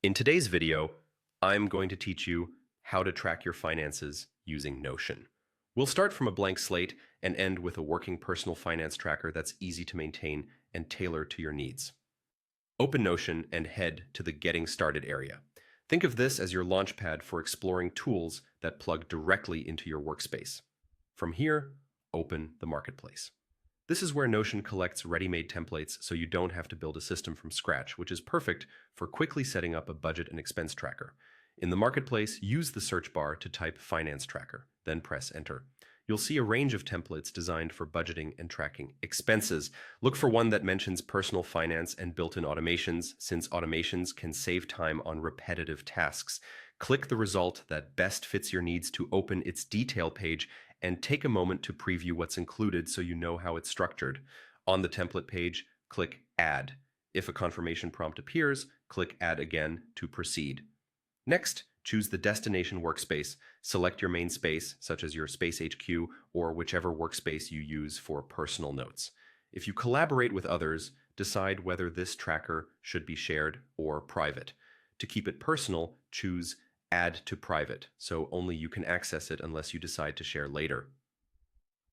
In today's video, I'm going to teach you how to track your finances using Notion. We'll start from a blank slate and end with a working personal finance tracker that's easy to maintain and tailor to your needs. Open Notion and head to the Getting Started area. Think of this as your launchpad for exploring tools that plug directly into your workspace. From here, open the Marketplace. This is where Notion collects ready-made templates so you don't have to build a system from scratch, which is perfect for quickly setting up a budget and expense tracker. In the Marketplace, use the search bar to type Finance Tracker, then press Enter. You'll see a range of templates designed for budgeting and tracking expenses. Look for one that mentions personal finance and built-in automations, since automations can save time on repetitive tasks. Click the result that best fits your needs to open its detail page and take a moment to preview what's included so you know how it's structured. On the template page, click Add. If a confirmation prompt appears, click Add again to proceed. Next, choose the destination workspace. Select your main space, such as your Space HQ or whichever workspace you use for personal notes. If you collaborate with others, decide whether this tracker should be shared or private. To keep it personal, choose Add to Private, so only you can access it unless you decide to share later.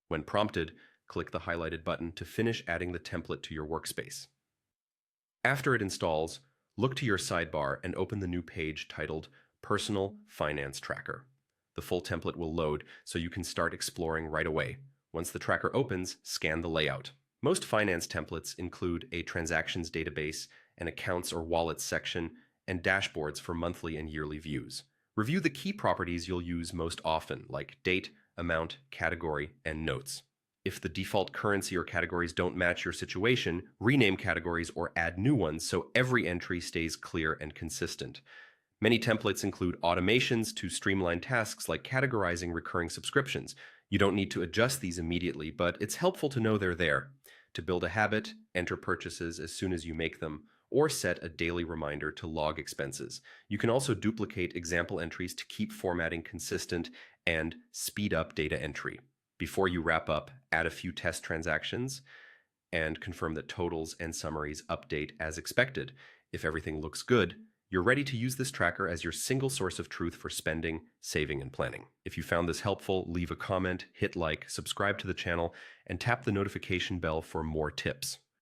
When prompted, click the highlighted button to finish adding the template to your workspace. After it installs, look to your sidebar and open the new page titled Personal Finance Tracker. The full template will load, so you can start exploring right away. Once the tracker opens, scan the layout. Most finance templates include a transactions database, an accounts or wallets section, and dashboards for monthly and yearly views. Review the key properties you'll use most often, like date, amount, category, and notes. If the default currency or categories don't match your situation, rename categories or add new ones so every entry stays clear and consistent. Many templates include automations to streamline tasks like categorizing recurring subscriptions. You don't need to adjust these immediately, but it's helpful to know they're there. To build a habit, enter purchases as soon as you make them, or set a daily reminder to log expenses. You can also duplicate example entries to keep formatting consistent and speed up data entry. Before you wrap up, add a few test transactions and confirm that totals and summaries update as expected. If everything looks good, you're ready to use this tracker as your single source of truth for spending, saving, and planning. If you found this helpful, leave a comment, hit like, subscribe to the channel, and tap the notification bell for more tips.